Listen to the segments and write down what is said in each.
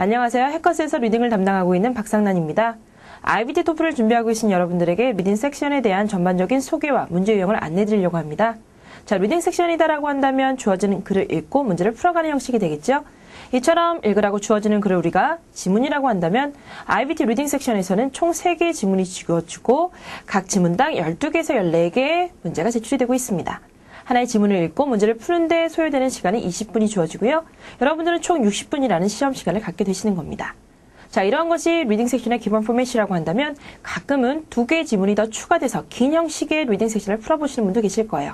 안녕하세요. 해커스에서 리딩을 담당하고 있는 박상란입니다. IBT 토플을 준비하고 계신 여러분들에게 리딩 섹션에 대한 전반적인 소개와 문제 유형을 안내드리려고 합니다. 자, 리딩 섹션이다라고 한다면 주어지는 글을 읽고 문제를 풀어가는 형식이 되겠죠? 이처럼 읽으라고 주어지는 글을 우리가 지문이라고 한다면 IBT 리딩 섹션에서는 총 3개의 지문이 주어지고 각 지문당 12개에서 14개의 문제가 제출이 되고 있습니다. 하나의 지문을 읽고 문제를 푸는데 소요되는 시간은 20분이 주어지고요. 여러분들은 총 60분이라는 시험 시간을 갖게 되시는 겁니다. 자, 이러한 것이 리딩 섹션의 기본 포맷이라고 한다면 가끔은 2개의 지문이 더 추가돼서 긴 형식의 리딩 섹션을 풀어보시는 분도 계실 거예요.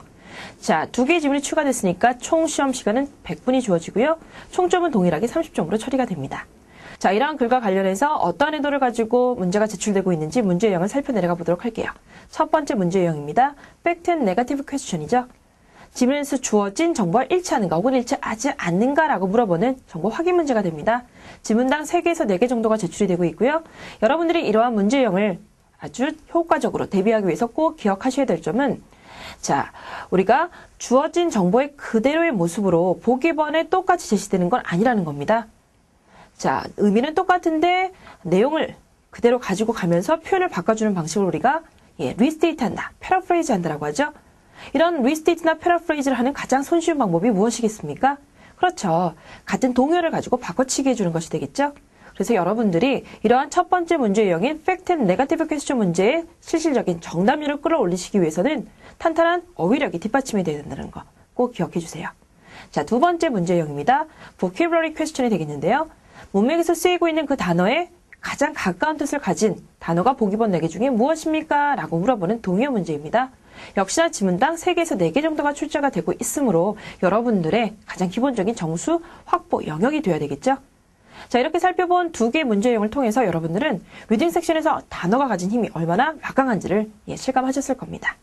자, 2개의 지문이 추가됐으니까 총 시험 시간은 100분이 주어지고요. 총점은 동일하게 30점으로 처리가 됩니다. 자, 이러한 글과 관련해서 어떠한 의도를 가지고 문제가 제출되고 있는지 문제 유형을 살펴내려가 보도록 할게요. 첫 번째 문제 유형입니다. Fact and Negative Question이죠. 지문에서 주어진 정보와 일치하는가 혹은 일치하지 않는가라고 물어보는 정보 확인 문제가 됩니다. 지문당 3개에서 4개 정도가 제출이 되고 있고요. 여러분들이 이러한 문제 유형을 아주 효과적으로 대비하기 위해서 꼭 기억하셔야 될 점은 자, 우리가 주어진 정보의 그대로의 모습으로 보기번에 똑같이 제시되는 건 아니라는 겁니다. 자, 의미는 똑같은데 내용을 그대로 가지고 가면서 표현을 바꿔주는 방식을 우리가 리스테이트 한다, 패러프레이즈 한다라고 하죠. 이런 리스테이트나 패러프레이즈를 하는 가장 손쉬운 방법이 무엇이겠습니까? 그렇죠. 같은 동요를 가지고 바꿔치기 해주는 것이 되겠죠. 그래서 여러분들이 이러한 첫 번째 문제 유형인 Fact and Negative Question 문제의 실질적인 정답률을 끌어올리시기 위해서는 탄탄한 어휘력이 뒷받침이 되어야 된다는 거 꼭 기억해 주세요. 자, 두 번째 문제 유형입니다. Vocabulary Question이 되겠는데요. 문맥에서 쓰이고 있는 그 단어에 가장 가까운 뜻을 가진 단어가 보기번 4개 중에 무엇입니까? 라고 물어보는 동요 문제입니다. 역시나 지문당 3개에서 4개 정도가 출제가 되고 있으므로 여러분들의 가장 기본적인 정수 확보 영역이 되어야 되겠죠? 자, 이렇게 살펴본 2개의 문제 유형을 통해서 여러분들은 리딩 섹션에서 단어가 가진 힘이 얼마나 막강한지를 실감하셨을 겁니다.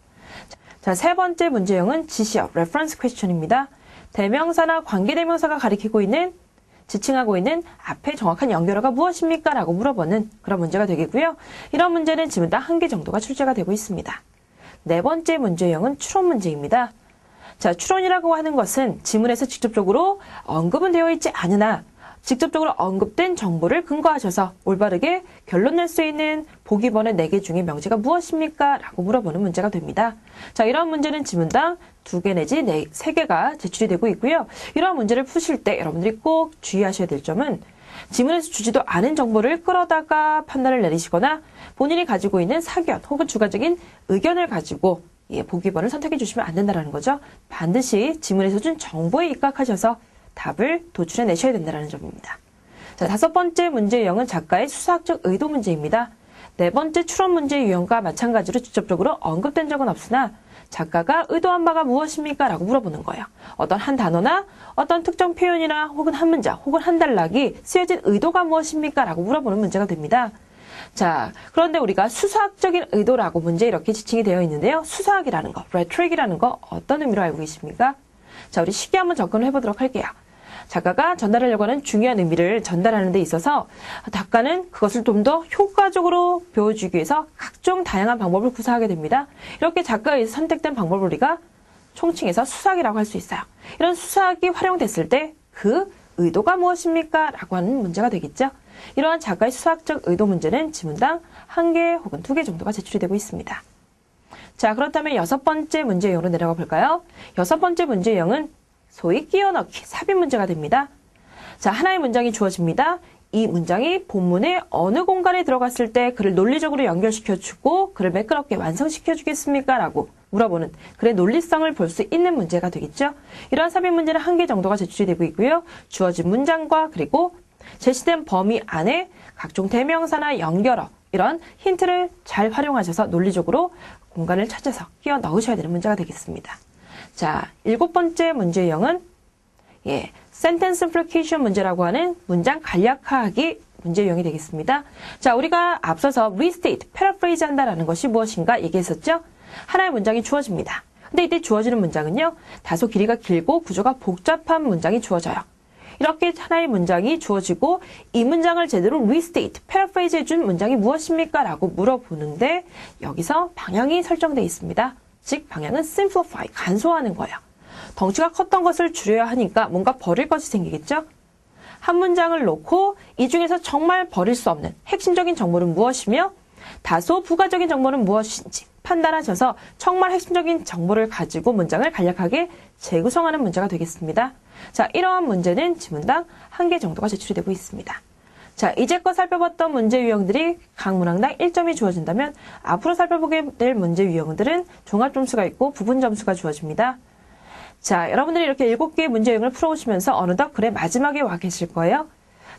자, 세 번째 문제 유형은 지시어, reference question입니다. 대명사나 관계대명사가 가리키고 있는 지칭하고 있는 앞에 정확한 연결어가 무엇입니까? 라고 물어보는 그런 문제가 되겠고요. 이런 문제는 지문당 1개 정도가 출제가 되고 있습니다. 네 번째 문제 유형은 추론 문제입니다. 자, 추론이라고 하는 것은 지문에서 직접적으로 언급은 되어 있지 않으나 직접적으로 언급된 정보를 근거하셔서 올바르게 결론 낼 수 있는 보기번의 4개 중에 명제가 무엇입니까? 라고 물어보는 문제가 됩니다. 자, 이러한 문제는 지문당 2개 내지 3개가 제출이 되고 있고요. 이러한 문제를 푸실 때 여러분들이 꼭 주의하셔야 될 점은 지문에서 주지도 않은 정보를 끌어다가 판단을 내리시거나 본인이 가지고 있는 사견 혹은 주관적인 의견을 가지고 보기번을 선택해 주시면 안 된다는 거죠. 반드시 지문에서 준 정보에 입각하셔서 답을 도출해 내셔야 된다는 점입니다. 자, 5번째 문제 유형은 작가의 수사학적 의도 문제입니다. 4번째 추론 문제 유형과 마찬가지로 직접적으로 언급된 적은 없으나 작가가 의도한 바가 무엇입니까? 라고 물어보는 거예요. 어떤 한 단어나 어떤 특정 표현이나 혹은 한 문장 혹은 한 단락이 쓰여진 의도가 무엇입니까? 라고 물어보는 문제가 됩니다. 자, 그런데 우리가 수사학적인 의도라고 문제 이렇게 지칭이 되어 있는데요. 수사학이라는 거, rhetoric이라는 거 어떤 의미로 알고 계십니까? 자, 우리 쉽게 한번 접근을 해보도록 할게요. 작가가 전달하려고 하는 중요한 의미를 전달하는 데 있어서 작가는 그것을 좀 더 효과적으로 보여주기 위해서 각종 다양한 방법을 구사하게 됩니다. 이렇게 작가에 의해서 선택된 방법을 우리가 총칭해서 수사학이라고 할 수 있어요. 이런 수사학이 활용됐을 때 그 의도가 무엇입니까? 라고 하는 문제가 되겠죠. 이러한 작가의 수사학적 의도 문제는 지문당 1개 혹은 2개 정도가 제출이 되고 있습니다. 자, 그렇다면 6번째 문제 유형으로 내려가 볼까요? 6번째 문제 유형은 소위 끼워넣기, 삽입 문제가 됩니다. 자, 하나의 문장이 주어집니다. 이 문장이 본문의 어느 공간에 들어갔을 때 그를 논리적으로 연결시켜주고 그를 매끄럽게 완성시켜주겠습니까? 라고 물어보는 글의 논리성을 볼 수 있는 문제가 되겠죠. 이러한 삽입 문제는 1개 정도가 제출이 되고 있고요. 주어진 문장과 그리고 제시된 범위 안에 각종 대명사나 연결어 이런 힌트를 잘 활용하셔서 논리적으로 공간을 찾아서 끼워 넣으셔야 되는 문제가 되겠습니다. 자, 7번째 문제 유형은 sentence implication 문제라고 하는 문장 간략화하기 문제 유형이 되겠습니다. 자, 우리가 앞서서 restate, paraphrase 한다라는 것이 무엇인가 얘기했었죠? 하나의 문장이 주어집니다. 근데 이때 주어지는 문장은요, 다소 길이가 길고 구조가 복잡한 문장이 주어져요. 이렇게 하나의 문장이 주어지고 이 문장을 제대로 restate, paraphrase 해준 문장이 무엇입니까? 라고 물어보는데 여기서 방향이 설정되어 있습니다. 즉 방향은 simplify, 간소화하는 거예요. 덩치가 컸던 것을 줄여야 하니까 뭔가 버릴 것이 생기겠죠? 한 문장을 놓고 이 중에서 정말 버릴 수 없는 핵심적인 정보는 무엇이며 다소 부가적인 정보는 무엇인지 판단하셔서 정말 핵심적인 정보를 가지고 문장을 간략하게 재구성하는 문제가 되겠습니다. 자, 이러한 문제는 지문당 1개 정도가 제출이 되고 있습니다. 자, 이제껏 살펴봤던 문제 유형들이 각 문항당 1점이 주어진다면 앞으로 살펴보게 될 문제 유형들은 종합 점수가 있고 부분 점수가 주어집니다. 자, 여러분들이 이렇게 7개의 문제 유형을 풀어오시면서 어느덧 글의 마지막에 와 계실 거예요.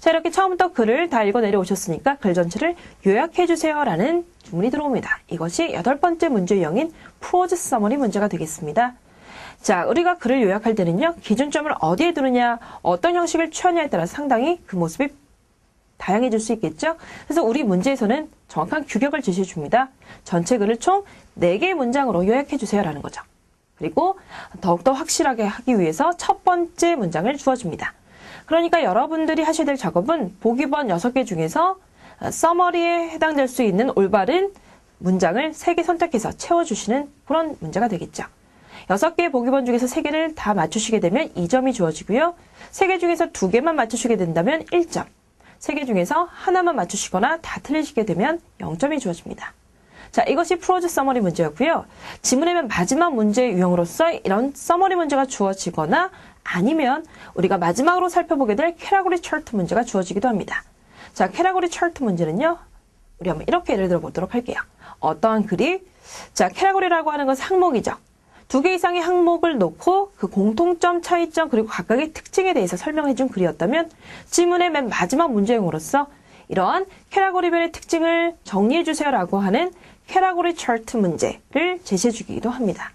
자, 이렇게 처음부터 글을 다 읽어 내려오셨으니까 글 전체를 요약해주세요 라는 주문이 들어옵니다. 이것이 8번째 문제 유형인 프로즈 서머리 문제가 되겠습니다. 자, 우리가 글을 요약할 때는요, 기준점을 어디에 두느냐, 어떤 형식을 취하냐에 따라 상당히 그 모습이 다양해질 수 있겠죠? 그래서 우리 문제에서는 정확한 규격을 제시해 줍니다. 전체 글을 총 4개의 문장으로 요약해 주세요 라는 거죠. 그리고 더욱더 확실하게 하기 위해서 첫 번째 문장을 주어줍니다. 그러니까 여러분들이 하셔야 될 작업은 보기 번 6개 중에서 서머리에 해당될 수 있는 올바른 문장을 3개 선택해서 채워주시는 그런 문제가 되겠죠. 6개의 보기번 중에서 3개를 다 맞추시게 되면 2점이 주어지고요. 3개 중에서 2개만 맞추시게 된다면 1점. 3개 중에서 하나만 맞추시거나 다 틀리시게 되면 0점이 주어집니다. 자, 이것이 프로즈 서머리 문제였고요. 지문의 맨 마지막 문제 유형으로서 이런 서머리 문제가 주어지거나 아니면 우리가 마지막으로 살펴보게 될 캐러고리 차트 문제가 주어지기도 합니다. 자, 캐러고리 차트 문제는요. 우리 한번 이렇게 예를 들어 보도록 할게요. 어떠한 글이 자, 캐러고리라고 하는 것은 항목이죠. 2개 이상의 항목을 놓고 그 공통점, 차이점, 그리고 각각의 특징에 대해서 설명해 준 글이었다면 지문의 맨 마지막 문제형으로서 이러한 캐러고리별의 특징을 정리해 주세요라고 하는 캐러고리 차트 문제를 제시해 주기도 합니다.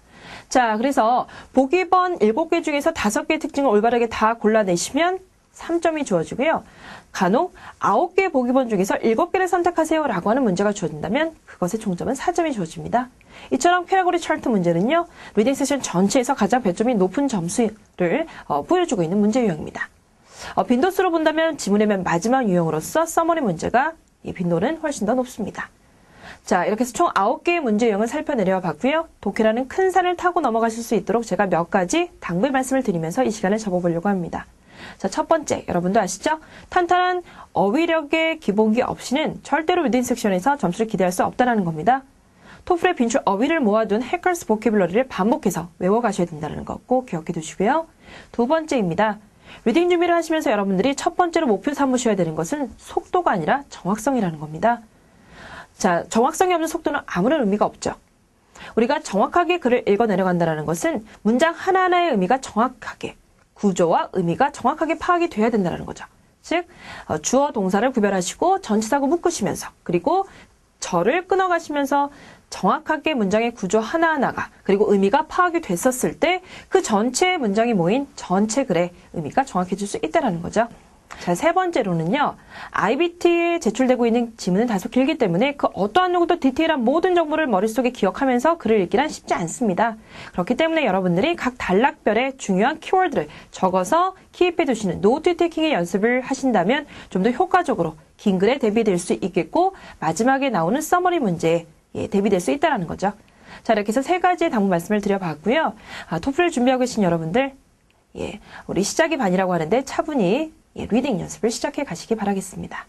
자, 그래서 보기 번 7개 중에서 5개의 특징을 올바르게 다 골라내시면 3점이 주어지고요. 간혹 9개 보기번 중에서 7개를 선택하세요라고 하는 문제가 주어진다면 그것의 총점은 4점이 주어집니다. 이처럼 캐러고리 차트 문제는요. 리딩 세션 전체에서 가장 배점이 높은 점수를 보여주고 있는 문제 유형입니다. 빈도수로 본다면 지문의 맨 마지막 유형으로서 서머리 문제가 이 빈도는 훨씬 더 높습니다. 자, 이렇게 해서 총 9개의 문제 유형을 살펴내려 봤고요. 독해라는 큰 산을 타고 넘어가실 수 있도록 제가 몇 가지 당부의 말씀을 드리면서 이 시간을 접어보려고 합니다. 자, 첫 번째, 여러분도 아시죠? 탄탄한 어휘력의 기본기 없이는 절대로 리딩 섹션에서 점수를 기대할 수 없다는 겁니다. 토플의 빈출 어휘를 모아둔 해커스 보캐블러리를 반복해서 외워가셔야 된다는 거 꼭 기억해 두시고요. 두 번째입니다. 리딩 준비를 하시면서 여러분들이 첫 번째로 목표 삼으셔야 되는 것은 속도가 아니라 정확성이라는 겁니다. 자, 정확성이 없는 속도는 아무런 의미가 없죠. 우리가 정확하게 글을 읽어 내려간다는 것은 문장 하나하나의 의미가 정확하게, 구조와 의미가 정확하게 파악이 돼야 된다는 거죠. 즉, 주어 동사를 구별하시고 전치사구 묶으시면서 그리고 절을 끊어가시면서 정확하게 문장의 구조 하나하나가 그리고 의미가 파악이 됐었을 때 그 전체 문장이 모인 전체 글의 의미가 정확해질 수 있다는 거죠. 자, 세 번째로는요. IBT에 제출되고 있는 지문은 다소 길기 때문에 그 어떠한 누구도 디테일한 모든 정보를 머릿속에 기억하면서 글을 읽기란 쉽지 않습니다. 그렇기 때문에 여러분들이 각 단락별의 중요한 키워드를 적어서 키입해 두시는 노트 테이킹의 연습을 하신다면 좀 더 효과적으로 긴 글에 대비될 수 있겠고 마지막에 나오는 서머리 문제에 대비될 수 있다는 거죠. 자, 이렇게 해서 3가지의 당부 말씀을 드려봤고요. 토플을 준비하고 계신 여러분들, 우리 시작이 반이라고 하는데 차분히 리딩 연습을 시작해 가시기 바라겠습니다.